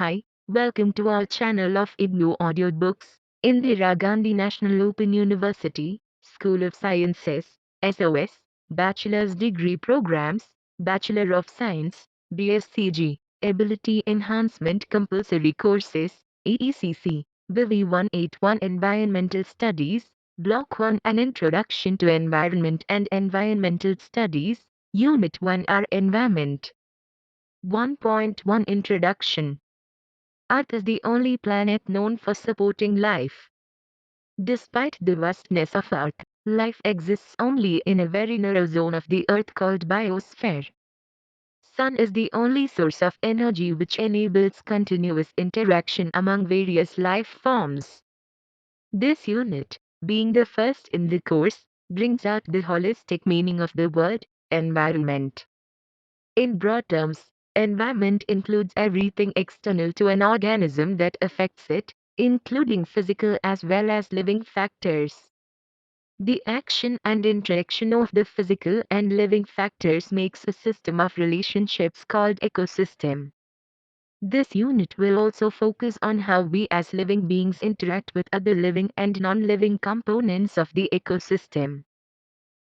Hi, welcome to our channel of IGNOU Audiobooks, Indira Gandhi National Open University, School of Sciences, SOS, Bachelor's Degree Programs, Bachelor of Science, BSCG, Ability Enhancement Compulsory Courses, AECC, BEVAE-181 Environmental Studies, Block-1 An Introduction to Environment and Environmental Studies, Unit-1 Our Environment. 1.1 Introduction. Earth is the only planet known for supporting life. Despite the vastness of Earth, life exists only in a very narrow zone of the Earth called biosphere. Sun is the only source of energy which enables continuous interaction among various life forms. This unit, being the first in the course, brings out the holistic meaning of the word environment. In broad terms, environment includes everything external to an organism that affects it, including physical as well as living factors. The action and interaction of the physical and living factors makes a system of relationships called ecosystem. This unit will also focus on how we as living beings interact with other living and non-living components of the ecosystem.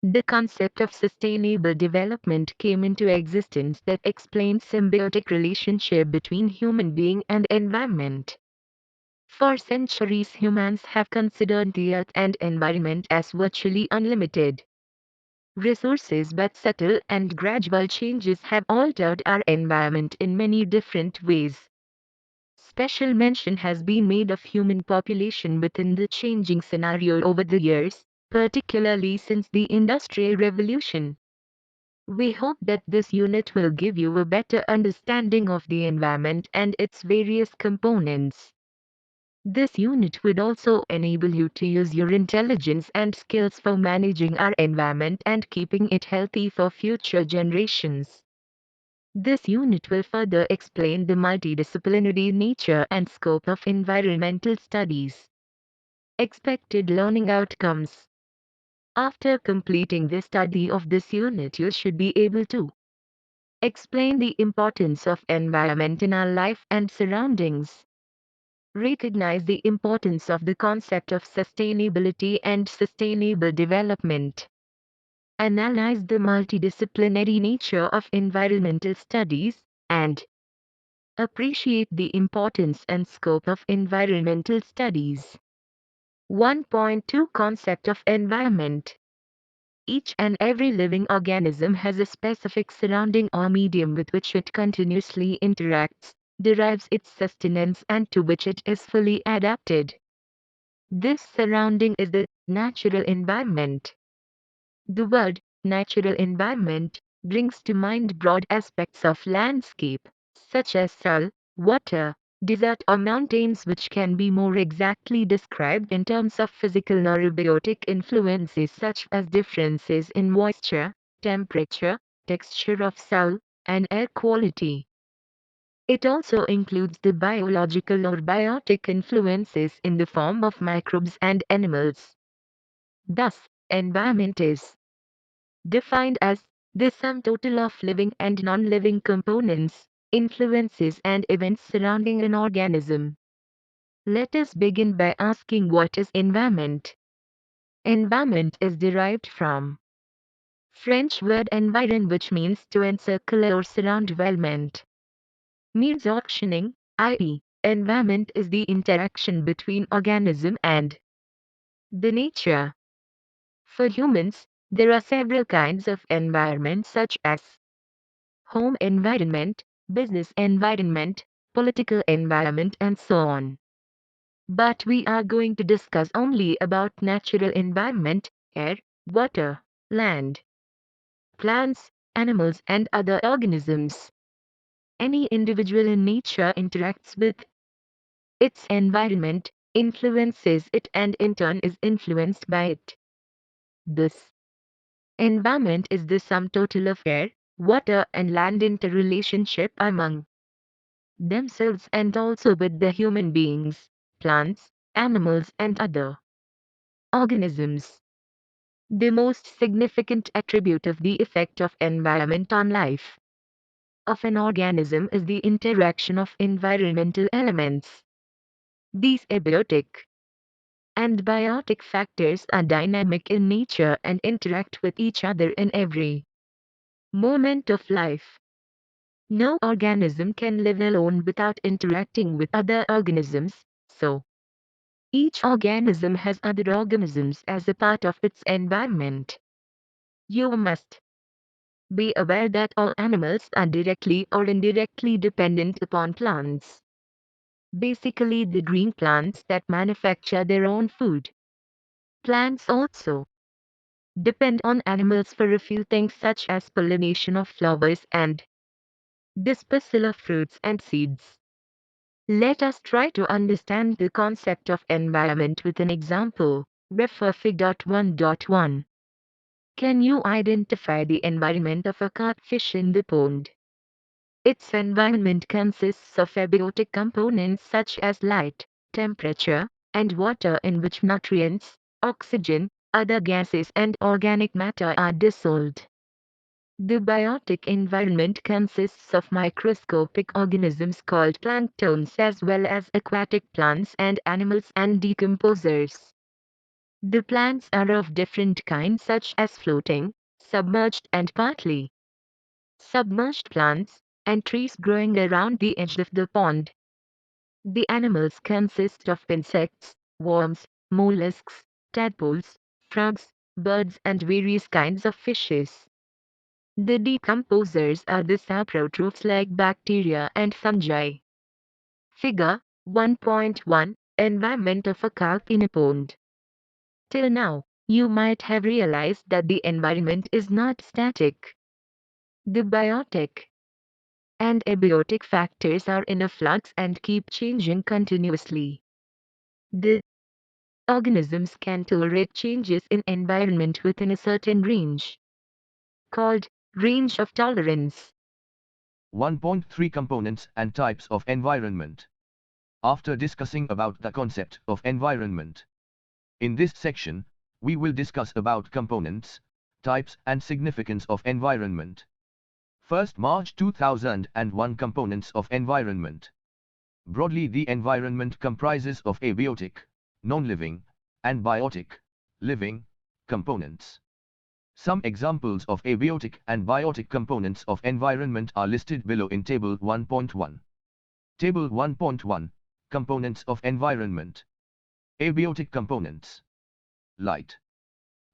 The concept of sustainable development came into existence that explains symbiotic relationship between human being and environment. For centuries humans have considered the earth and environment as virtually unlimited resources, but subtle and gradual changes have altered our environment in many different ways. Special mention has been made of human population within the changing scenario over the years, particularly since the Industrial Revolution. We hope that this unit will give you a better understanding of the environment and its various components. This unit would also enable you to use your intelligence and skills for managing our environment and keeping it healthy for future generations. This unit will further explain the multidisciplinary nature and scope of environmental studies. Expected learning outcomes. After completing the study of this unit, you should be able to explain the importance of environment in our life and surroundings. Recognize the importance of the concept of sustainability and sustainable development. Analyze the multidisciplinary nature of environmental studies, and appreciate the importance and scope of environmental studies. 1.2 Concept of environment. Each and every living organism has a specific surrounding or medium with which it continuously interacts, derives its sustenance, and to which it is fully adapted. This surrounding is the natural environment. The word natural environment brings to mind broad aspects of landscape, such as soil, water, desert, or mountains, which can be more exactly described in terms of physical neurobiotic influences such as differences in moisture, temperature, texture of soil, and air quality. It also includes the biological or biotic influences in the form of microbes and animals. Thus, environment is defined as the sum total of living and non-living components, influences, and events surrounding an organism. Let us begin by asking, what is environment? Environment is derived from French word environ, which means to encircle or surround development. Means auctioning, i.e., environment is the interaction between organism and the nature. For humans, there are several kinds of environment such as home environment, business environment, political environment, and so on. But we are going to discuss only about natural environment, air, water, land, plants, animals, and other organisms. Any individual in nature interacts with its environment, influences it, and in turn is influenced by it. This environment is the sum total of air, water, and land interrelationship among themselves and also with the human beings, plants, animals, and other organisms. The most significant attribute of the effect of environment on life of an organism is the interaction of environmental elements. These abiotic and biotic factors are dynamic in nature and interact with each other in every moment of life. No organism can live alone without interacting with other organisms, so each organism has other organisms as a part of its environment. You must be aware that all animals are directly or indirectly dependent upon plants. Basically, the green plants that manufacture their own food. Plants also depend on animals for a few things such as pollination of flowers and dispersal of fruits and seeds. Let us try to understand the concept of environment with an example. Refer Fig.1.1. Can you identify the environment of a carp fish in the pond? Its environment consists of abiotic components such as light, temperature, and water in which nutrients, oxygen, other gases and organic matter are dissolved. The biotic environment consists of microscopic organisms called planktons as well as aquatic plants and animals and decomposers. The plants are of different kinds such as floating, submerged and partly submerged plants, and trees growing around the edge of the pond. The animals consist of insects, worms, mollusks, tadpoles, frogs, birds and various kinds of fishes. The decomposers are the saprotrophs like bacteria and fungi. Figure 1.1 Environment of a carp in a pond. Till now, you might have realized that the environment is not static. The biotic and abiotic factors are in a flux and keep changing continuously. The organisms can tolerate changes in environment within a certain range, called range of tolerance. 1.3 Components and types of environment. After discussing about the concept of environment, in this section, we will discuss about components, types and significance of environment. 1st March 2001 Components of environment. Broadly, the environment comprises of abiotic, non-living, and biotic, living, components. Some examples of abiotic and biotic components of environment are listed below in Table 1.1. Table 1.1, Components of environment. Abiotic components. Light,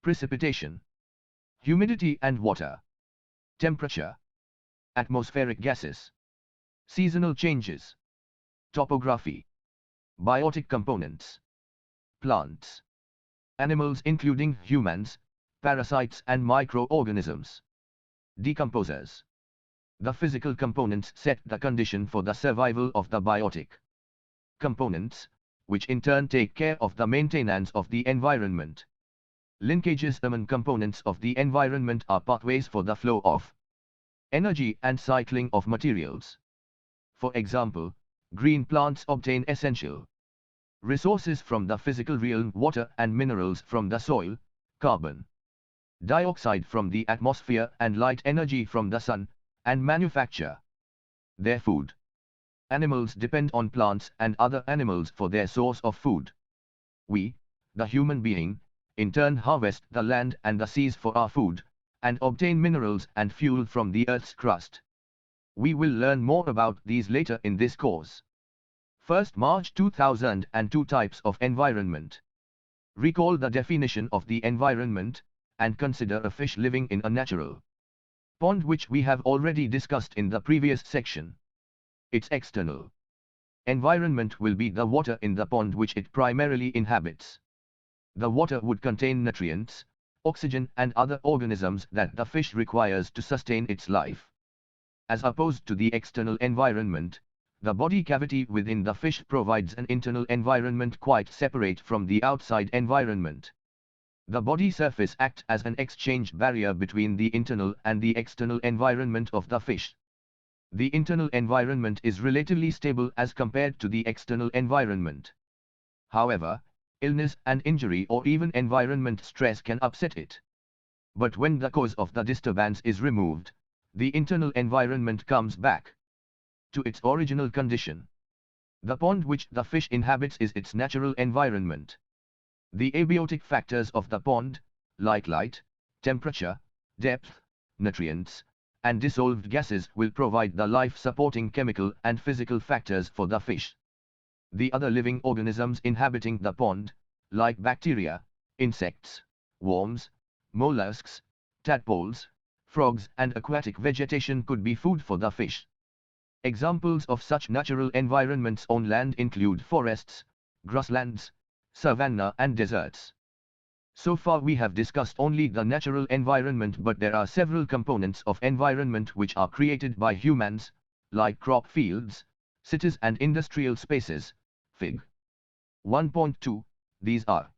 precipitation, humidity and water, temperature, atmospheric gases, seasonal changes, topography. Biotic components. Plants, animals including humans, parasites and microorganisms. Decomposers. The physical components set the condition for the survival of the biotic components, which in turn take care of the maintenance of the environment. Linkages among components of the environment are pathways for the flow of energy and cycling of materials. For example, green plants obtain essential resources from the physical realm: water and minerals from the soil, carbon dioxide from the atmosphere and light energy from the sun, and manufacture their food. Animals depend on plants and other animals for their source of food. We, the human being, in turn harvest the land and the seas for our food, and obtain minerals and fuel from the earth's crust. We will learn more about these later in this course. 1st March 2002 Types of environment. Recall the definition of the environment, and consider a fish living in a natural pond, which we have already discussed in the previous section. Its external environment will be the water in the pond which it primarily inhabits. The water would contain nutrients, oxygen and other organisms that the fish requires to sustain its life. As opposed to the external environment, the body cavity within the fish provides an internal environment quite separate from the outside environment. The body surface acts as an exchange barrier between the internal and the external environment of the fish. The internal environment is relatively stable as compared to the external environment. However, illness and injury or even environment stress can upset it. But when the cause of the disturbance is removed, the internal environment comes back to its original condition. The pond which the fish inhabits is its natural environment. The abiotic factors of the pond, like light, temperature, depth, nutrients, and dissolved gases will provide the life-supporting chemical and physical factors for the fish. The other living organisms inhabiting the pond, like bacteria, insects, worms, mollusks, tadpoles, frogs and aquatic vegetation could be food for the fish. Examples of such natural environments on land include forests, grasslands, savanna and deserts. So far we have discussed only the natural environment, but there are several components of environment which are created by humans, like crop fields, cities and industrial spaces. Fig. 1.2, these are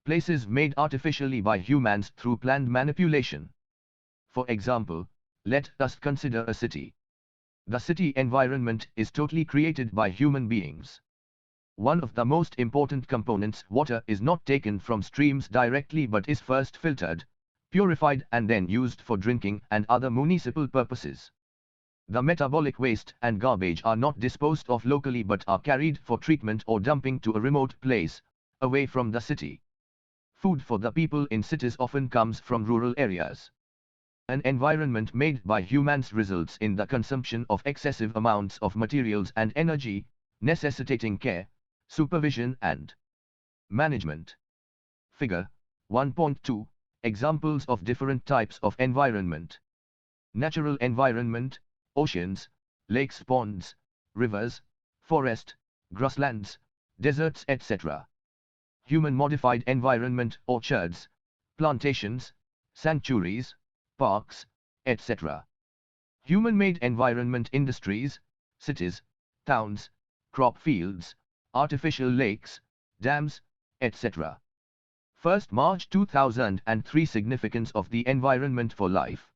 places made artificially by humans through planned manipulation. For example, let us consider a city. The city environment is totally created by human beings. One of the most important components, water, is not taken from streams directly but is first filtered, purified and then used for drinking and other municipal purposes. The metabolic waste and garbage are not disposed of locally but are carried for treatment or dumping to a remote place, away from the city. Food for the people in cities often comes from rural areas. An environment made by humans results in the consumption of excessive amounts of materials and energy, necessitating care, supervision and management. Figure 1.2, examples of different types of environment. Natural environment, oceans, lakes, ponds, rivers, forest, grasslands, deserts, etc. Human-modified environment, orchards, plantations, sanctuaries, parks, etc. Human-made environment, industries, cities, towns, crop fields, artificial lakes, dams, etc. 1st March 2003 Significance of the environment for life.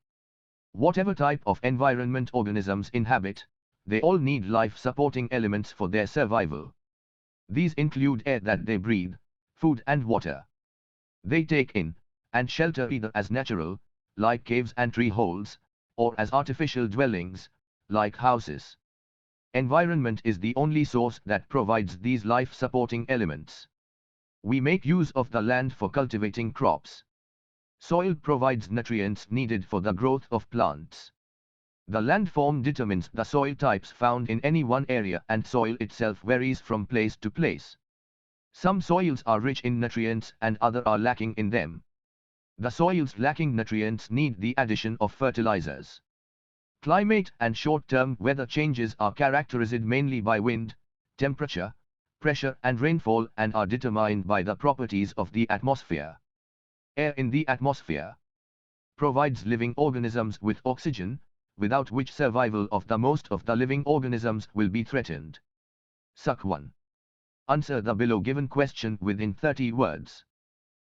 Whatever type of environment organisms inhabit, they all need life-supporting elements for their survival. These include air that they breathe, food and water. They take in and shelter either as natural, like caves and tree holes, or as artificial dwellings, like houses. Environment is the only source that provides these life-supporting elements. We make use of the land for cultivating crops. Soil provides nutrients needed for the growth of plants. The landform determines the soil types found in any one area, and soil itself varies from place to place. Some soils are rich in nutrients and others are lacking in them. The soils lacking nutrients need the addition of fertilizers. Climate and short-term weather changes are characterized mainly by wind, temperature, pressure and rainfall, and are determined by the properties of the atmosphere. Air in the atmosphere provides living organisms with oxygen, without which survival of the most of the living organisms will be threatened. Suck 1. Answer the below given question within 30 words.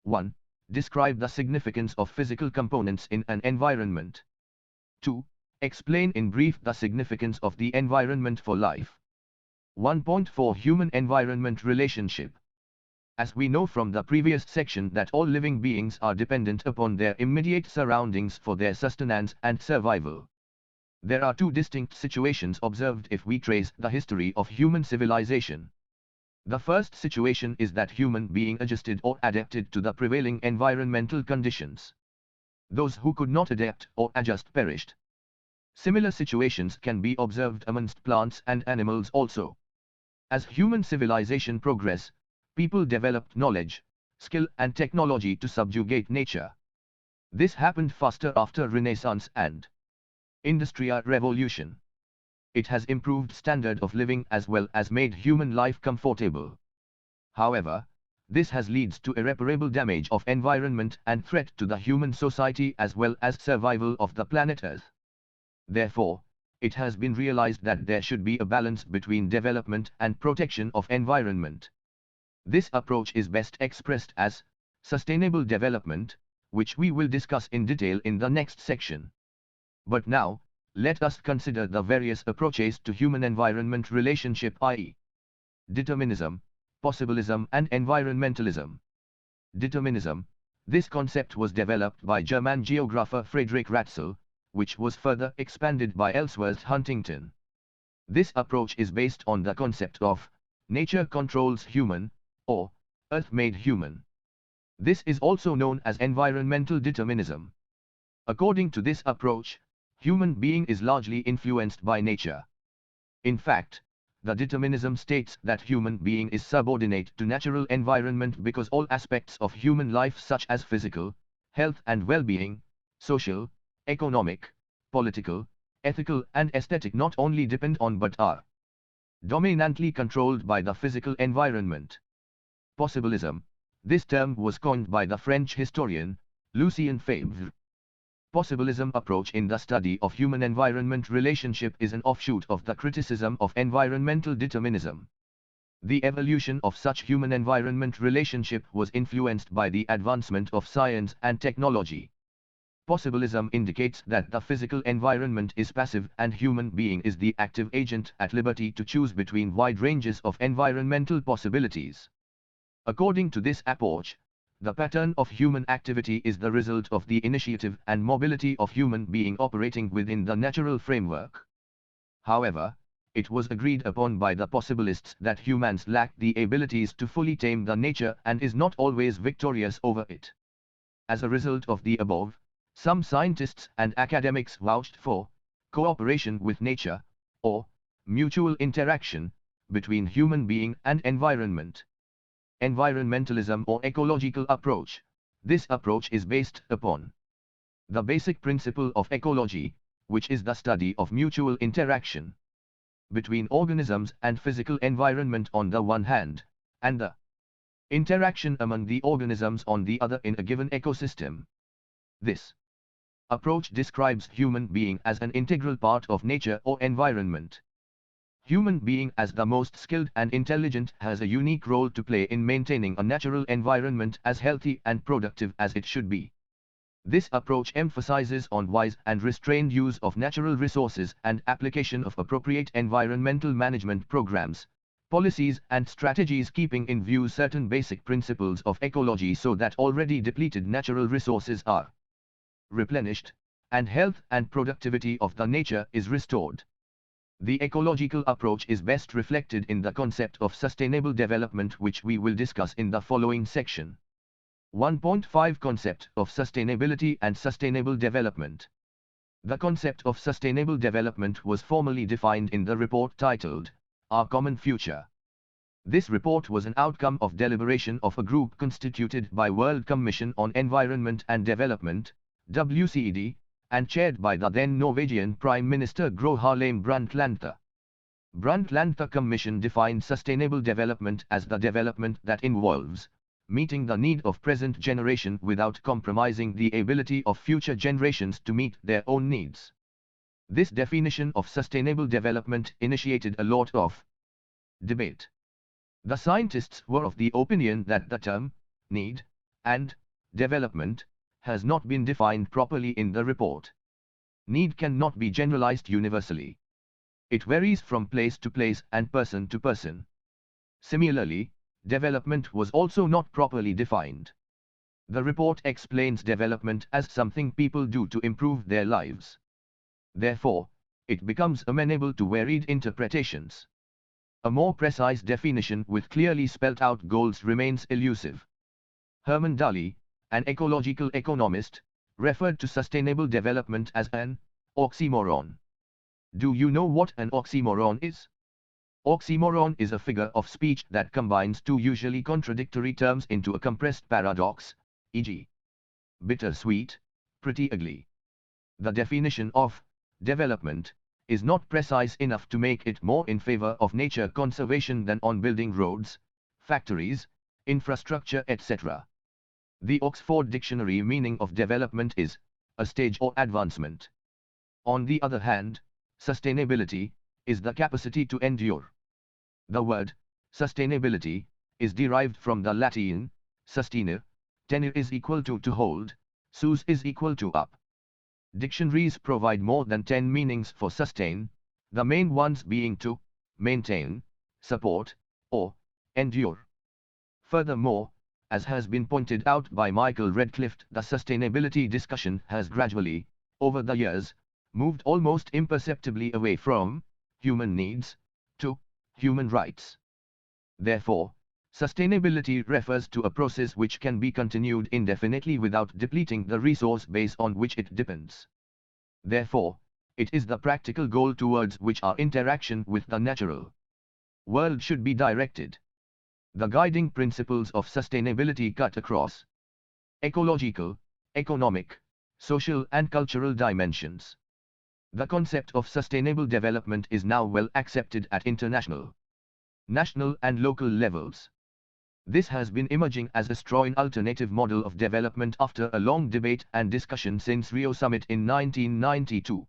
1. Describe the significance of physical components in an environment. 2. Explain in brief the significance of the environment for life. 1.4 Human-environment relationship. As we know from the previous section that all living beings are dependent upon their immediate surroundings for their sustenance and survival. There are two distinct situations observed if we trace the history of human civilization. The first situation is that human being adjusted or adapted to the prevailing environmental conditions. Those who could not adapt or adjust perished. Similar situations can be observed amongst plants and animals also. As human civilization progressed, people developed knowledge, skill and technology to subjugate nature. This happened faster after Renaissance and Industrial Revolution. It has improved standard of living as well as made human life comfortable. However, this has leads to irreparable damage of environment and threat to the human society as well as survival of the planet Earth. Therefore, it has been realized that there should be a balance between development and protection of environment. This approach is best expressed as sustainable development, which we will discuss in detail in the next section. But now, let us consider the various approaches to human-environment relationship, i.e., determinism, possibilism and environmentalism. Determinism. This concept was developed by German geographer Friedrich Ratzel, which was further expanded by Ellsworth Huntington. This approach is based on the concept of nature controls human, or earth made human. This is also known as environmental determinism. According to this approach, human being is largely influenced by nature. In fact, the determinism states that human being is subordinate to natural environment because all aspects of human life such as physical, health and well-being, social, economic, political, ethical and aesthetic not only depend on but are dominantly controlled by the physical environment. Possibilism. This term was coined by the French historian, Lucien Febvre. Possibilism approach in the study of human-environment relationship is an offshoot of the criticism of environmental determinism. The evolution of such human-environment relationship was influenced by the advancement of science and technology. Possibilism indicates that the physical environment is passive and human being is the active agent at liberty to choose between wide ranges of environmental possibilities. According to this approach, the pattern of human activity is the result of the initiative and mobility of human being operating within the natural framework. However, it was agreed upon by the possibilists that humans lack the abilities to fully tame the nature and is not always victorious over it. As a result of the above, some scientists and academics vouched for cooperation with nature, or mutual interaction, between human being and environment. Environmentalism or ecological approach. This approach is based upon the basic principle of ecology, which is the study of mutual interaction between organisms and physical environment on the one hand, and the interaction among the organisms on the other in a given ecosystem. This approach describes human being as an integral part of nature or environment. Human being as the most skilled and intelligent has a unique role to play in maintaining a natural environment as healthy and productive as it should be. This approach emphasizes on wise and restrained use of natural resources and application of appropriate environmental management programs, policies and strategies keeping in view certain basic principles of ecology so that already depleted natural resources are replenished, and health and productivity of the nature is restored. The ecological approach is best reflected in the concept of sustainable development, which we will discuss in the following section. 1.5 Concept of Sustainability and Sustainable Development. The concept of sustainable development was formally defined in the report titled, Our Common Future. This report was an outcome of deliberation of a group constituted by World Commission on Environment and Development, WCED, and chaired by the then Norwegian Prime Minister Gro Harlem Brundtland. Brundtland Commission defined sustainable development as the development that involves meeting the need of present generation without compromising the ability of future generations to meet their own needs. This definition of sustainable development initiated a lot of debate. The scientists were of the opinion that the term need and development has not been defined properly in the report. Need cannot be generalized universally. It varies from place to place and person to person. Similarly, development was also not properly defined. The report explains development as something people do to improve their lives. Therefore, it becomes amenable to varied interpretations. A more precise definition with clearly spelt out goals remains elusive. Herman Daly, an ecological economist, referred to sustainable development as an oxymoron. Do you know what an oxymoron is? Oxymoron is a figure of speech that combines two usually contradictory terms into a compressed paradox, e.g., bittersweet, pretty ugly. The definition of development is not precise enough to make it more in favor of nature conservation than on building roads, factories, infrastructure, etc. The Oxford Dictionary meaning of development is a stage or advancement. On the other hand, sustainability is the capacity to endure. The word sustainability is derived from the Latin sustinere, tenere is equal to hold, sus is equal to up. Dictionaries provide more than 10 meanings for sustain, the main ones being to maintain, support, or endure. Furthermore, as has been pointed out by Michael Redcliffe, the sustainability discussion has gradually, over the years, moved almost imperceptibly away from human needs to human rights. Therefore, sustainability refers to a process which can be continued indefinitely without depleting the resource base on which it depends. Therefore, it is the practical goal towards which our interaction with the natural world should be directed. The guiding principles of sustainability cut across ecological, economic, social and cultural dimensions. The concept of sustainable development is now well accepted at international, national and local levels. This has been emerging as a strong alternative model of development after a long debate and discussion since Rio Summit in 1992.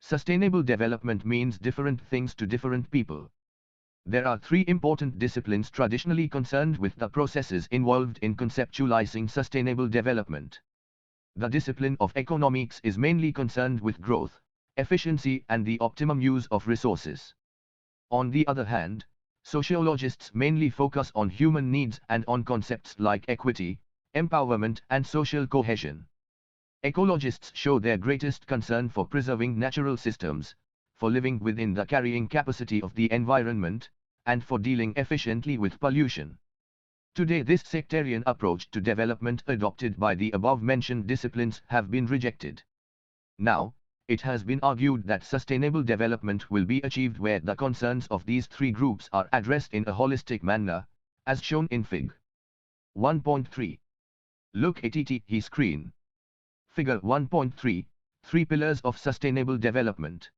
Sustainable development means different things to different people. There are three important disciplines traditionally concerned with the processes involved in conceptualizing sustainable development. The discipline of economics is mainly concerned with growth, efficiency and the optimum use of resources. On the other hand, sociologists mainly focus on human needs and on concepts like equity, empowerment and social cohesion. Ecologists show their greatest concern for preserving natural systems, for living within the carrying capacity of the environment, and for dealing efficiently with pollution. Today this sectarian approach to development adopted by the above-mentioned disciplines have been rejected. Now, it has been argued that sustainable development will be achieved where the concerns of these three groups are addressed in a holistic manner, as shown in Fig. 1.3. Look at the screen. Figure 1.3, Three Pillars of Sustainable Development.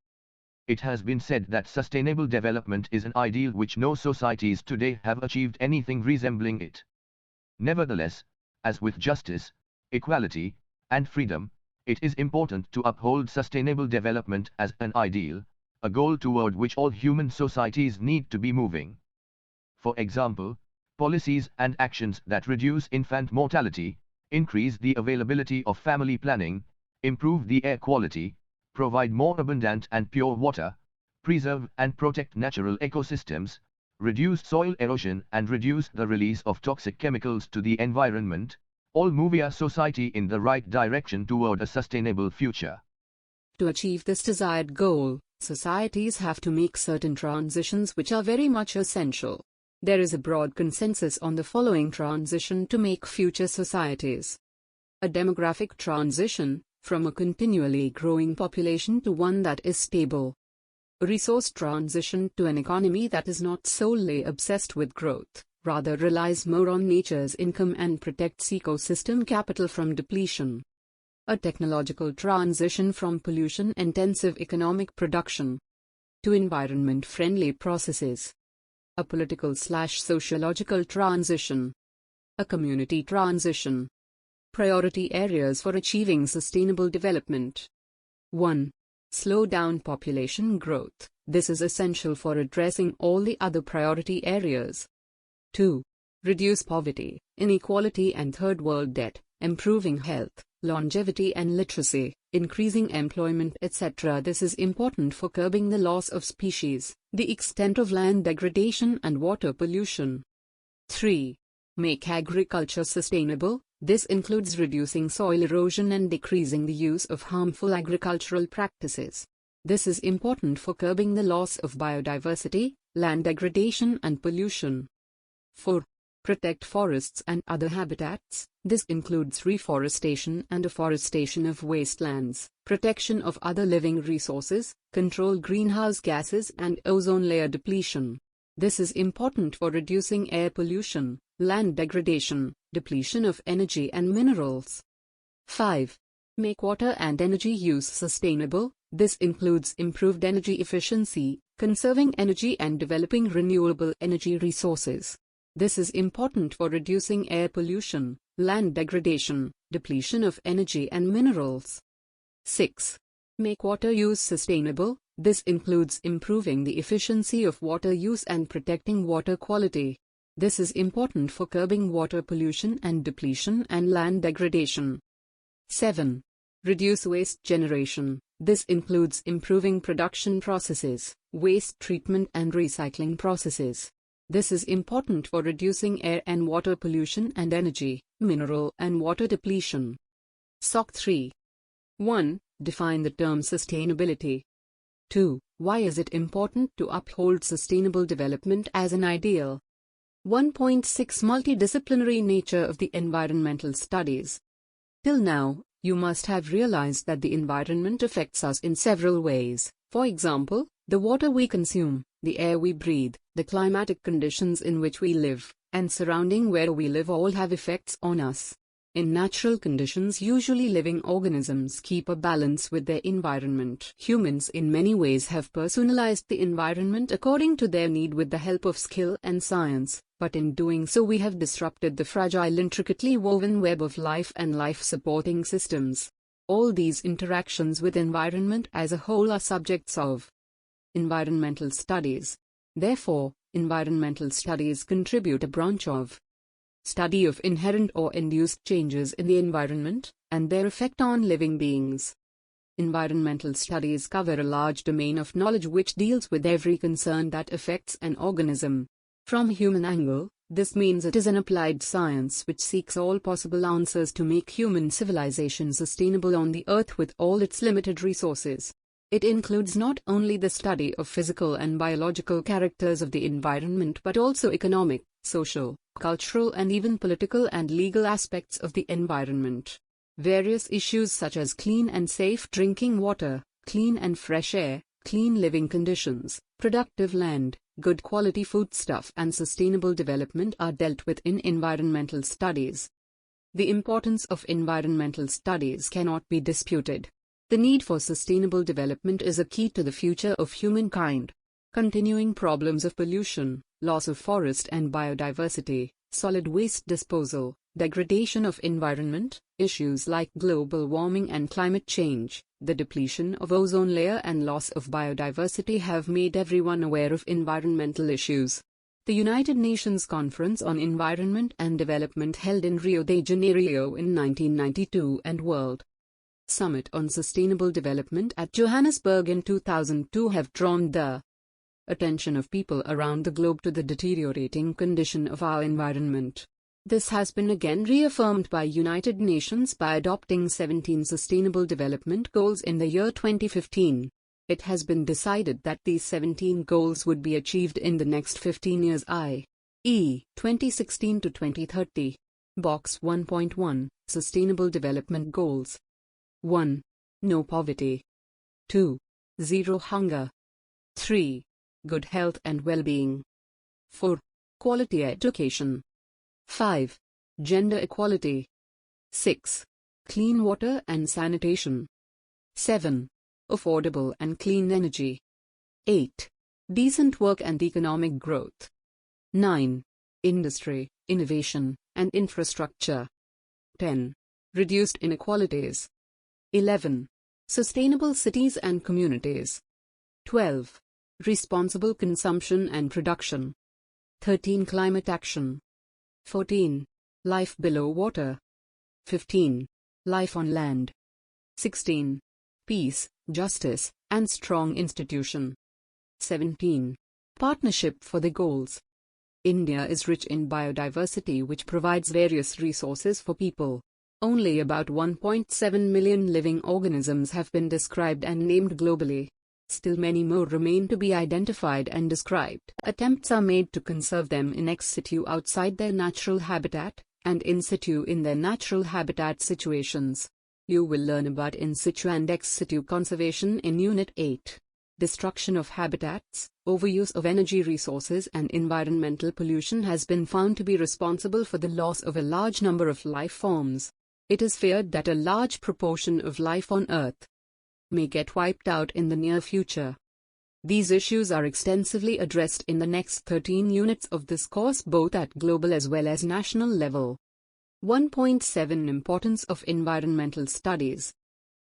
It has been said that sustainable development is an ideal which no societies today have achieved anything resembling it. Nevertheless, as with justice, equality, and freedom, it is important to uphold sustainable development as an ideal, a goal toward which all human societies need to be moving. For example, policies and actions that reduce infant mortality, increase the availability of family planning, improve the air quality, provide more abundant and pure water, preserve and protect natural ecosystems, reduce soil erosion and reduce the release of toxic chemicals to the environment, all move a society in the right direction toward a sustainable future. To achieve this desired goal, societies have to make certain transitions which are very much essential. There is a broad consensus on the following transition to make future societies. A demographic transition, from a continually growing population to one that is stable. A resource transition to an economy that is not solely obsessed with growth, rather relies more on nature's income and protects ecosystem capital from depletion. A technological transition from pollution-intensive economic production to environment-friendly processes. A political/sociological transition. A community transition. Priority areas for achieving sustainable development. 1. Slow down population growth. This is essential for addressing all the other priority areas. 2. Reduce poverty, inequality and third world debt, improving health, longevity and literacy, increasing employment, etc. This is important for curbing the loss of species, the extent of land degradation and water pollution. 3. Make agriculture sustainable. This includes reducing soil erosion and decreasing the use of harmful agricultural practices. This is important for curbing the loss of biodiversity, land degradation and pollution. 4. Protect forests and other habitats. This includes reforestation and afforestation of wastelands, protection of other living resources, control greenhouse gases and ozone layer depletion. This is important for reducing air pollution, land degradation, depletion of energy and minerals. 5. Make water and energy use sustainable. This includes improved energy efficiency, conserving energy and developing renewable energy resources. This is important for reducing air pollution, land degradation, depletion of energy and minerals. 6. Make water use sustainable. This includes improving the efficiency of water use and protecting water quality. This is important for curbing water pollution and depletion and land degradation. 7. Reduce waste generation. This includes improving production processes, waste treatment and recycling processes. This is important for reducing air and water pollution and energy, mineral and water depletion. SOC 3. 1. Define the term sustainability. 2. Why is it important to uphold sustainable development as an ideal? 1.6 Multidisciplinary nature of the environmental studies. Till now, you must have realized that the environment affects us in several ways. For example, the water we consume, the air we breathe, the climatic conditions in which we live, and surrounding where we live all have effects on us. In natural conditions, usually living organisms keep a balance with their environment. Humans in many ways have personalized the environment according to their need with the help of skill and science, but in doing so we have disrupted the fragile, intricately woven web of life and life-supporting systems. All these interactions with environment as a whole are subjects of environmental studies. Therefore, environmental studies contribute a branch of study of inherent or induced changes in the environment, and their effect on living beings. Environmental studies cover a large domain of knowledge which deals with every concern that affects an organism. From a human angle, this means it is an applied science which seeks all possible answers to make human civilization sustainable on the earth with all its limited resources. It includes not only the study of physical and biological characters of the environment but also economic, social, cultural and even political and legal aspects of the environment. Various issues such as clean and safe drinking water, clean and fresh air, clean living conditions, productive land, good quality foodstuff and sustainable development are dealt with in environmental studies. The importance of environmental studies cannot be disputed. The need for sustainable development is a key to the future of humankind. Continuing problems of pollution, loss of forest and biodiversity, solid waste disposal, degradation of environment, issues like global warming and climate change, the depletion of ozone layer and loss of biodiversity have made everyone aware of environmental issues. The United Nations Conference on Environment and Development held in Rio de Janeiro in 1992 and World Summit on Sustainable Development at Johannesburg in 2002 have drawn the attention of people around the globe to the deteriorating condition of our environment. This has been again reaffirmed by United Nations by adopting 17 Sustainable Development Goals in the year 2015. It has been decided that these 17 goals would be achieved in the next 15 years, i.e., 2016 to 2030. Box 1.1 Sustainable Development Goals. 1. No poverty. 2. Zero hunger. 3. Good health and well-being. 4. Quality education. 5. Gender equality. 6. Clean water and sanitation. 7. Affordable and clean energy. 8. Decent work and economic growth. 9. Industry, innovation, and infrastructure. 10. Reduced inequalities. 11. Sustainable cities and communities. 12. Responsible consumption and production. 13. Climate action. 14. Life below water. 15. Life on land. 16. Peace, justice, and strong institution. 17. Partnership for the goals. India is rich in biodiversity which provides various resources for people. Only about 1.7 million living organisms have been described and named globally. Still many more remain to be identified and described. Attempts are made to conserve them in ex situ outside their natural habitat, and in situ in their natural habitat situations. You will learn about in situ and ex situ conservation in Unit 8. Destruction of habitats, overuse of energy resources and environmental pollution has been found to be responsible for the loss of a large number of life forms. It is feared that a large proportion of life on Earth may get wiped out in the near future. These issues are extensively addressed in the next 13 units of this course both at global as well as national level. 1.7 Importance of environmental studies.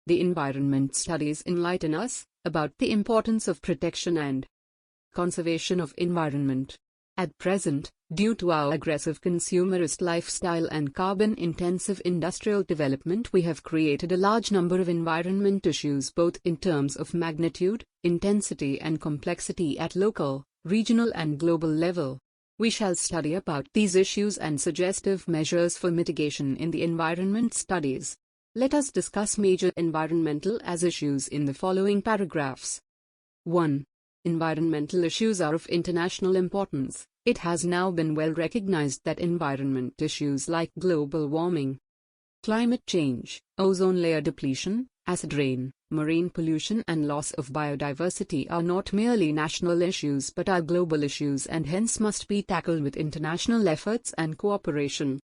The environment studies enlighten us about the importance of protection and conservation of environment. At present, due to our aggressive consumerist lifestyle and carbon-intensive industrial development, we have created a large number of environment issues both in terms of magnitude, intensity and complexity at local, regional and global level. We shall study about these issues and suggestive measures for mitigation in the environment studies. Let us discuss major environmental as issues in the following paragraphs. 1. Environmental issues are of international importance. It has now been well recognized that environment issues like global warming, climate change, ozone layer depletion, acid rain, marine pollution and loss of biodiversity are not merely national issues but are global issues and hence must be tackled with international efforts and cooperation.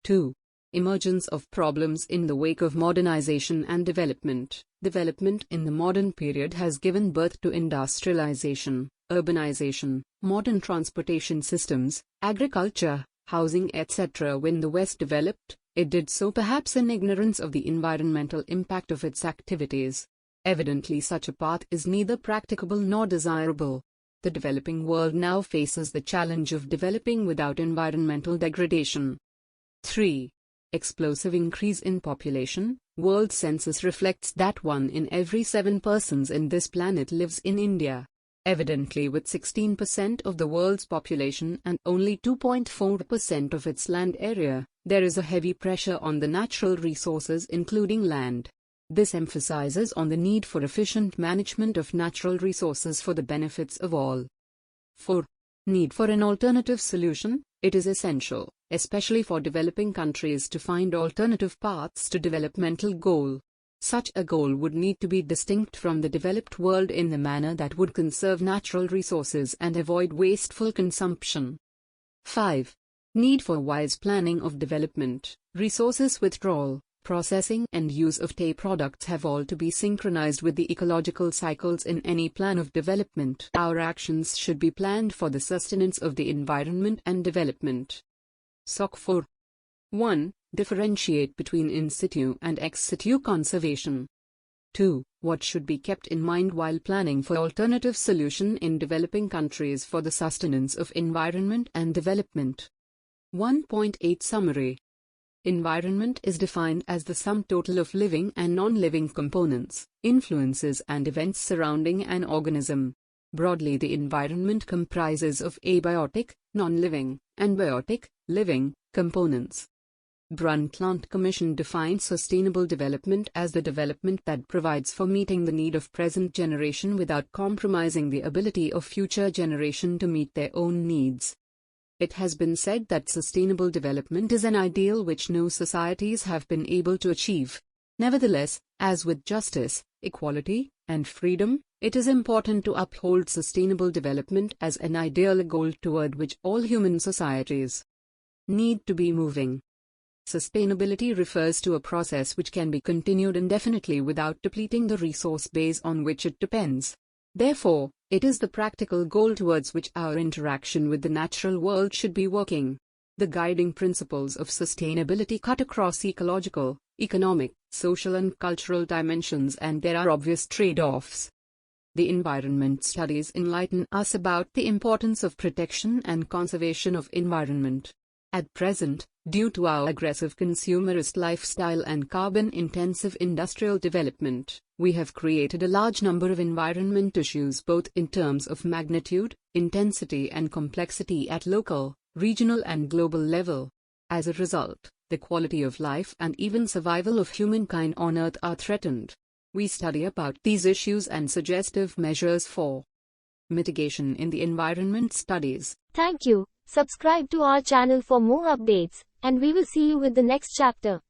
2. Emergence of problems in the wake of modernization and development. Development in the modern period has given birth to industrialization, urbanization, modern transportation systems, agriculture, housing etc. When the West developed, it did so perhaps in ignorance of the environmental impact of its activities. Evidently such a path is neither practicable nor desirable. The developing world now faces the challenge of developing without environmental degradation. 3. Explosive increase in population. World census reflects that 1 in every 7 persons in this planet lives in India. Evidently with 16% of the world's population and only 2.4% of its land area, there is a heavy pressure on the natural resources including land. This emphasizes on the need for efficient management of natural resources for the benefits of all. 4. Need for an alternative solution. It is essential, especially for developing countries, to find alternative paths to developmental goal. Such a goal would need to be distinct from the developed world in the manner that would conserve natural resources and avoid wasteful consumption. 5. Need for wise planning of development. Resources withdrawal, processing and use of products have all to be synchronized with the ecological cycles in any plan of development. Our actions should be planned for the sustenance of the environment and development. SOC 4. 1. Differentiate between in situ and ex situ conservation. 2. What should be kept in mind while planning for alternative solution in developing countries for the sustenance of environment and development. 1.8 Summary. Environment is defined as the sum total of living and non-living components, influences and events surrounding an organism. Broadly, the environment comprises of abiotic, non-living, and biotic, living, components. Brundtland Commission defines sustainable development as the development that provides for meeting the need of present generation without compromising the ability of future generation to meet their own needs. It has been said that sustainable development is an ideal which no societies have been able to achieve. Nevertheless, as with justice, equality, and freedom, it is important to uphold sustainable development as an ideal goal toward which all human societies need to be moving. Sustainability refers to a process which can be continued indefinitely without depleting the resource base on which it depends. Therefore, it is the practical goal towards which our interaction with the natural world should be working. The guiding principles of sustainability cut across ecological, economic, social and cultural dimensions, and there are obvious trade-offs. The environment studies enlighten us about the importance of protection and conservation of environment. At present, due to our aggressive consumerist lifestyle and carbon-intensive industrial development, we have created a large number of environment issues both in terms of magnitude, intensity and complexity at local, regional and global level. As a result, the quality of life and even survival of humankind on Earth are threatened. We study about these issues and suggestive measures for mitigation in the environment studies. Thank you. Subscribe to our channel for more updates, and we will see you with the next chapter.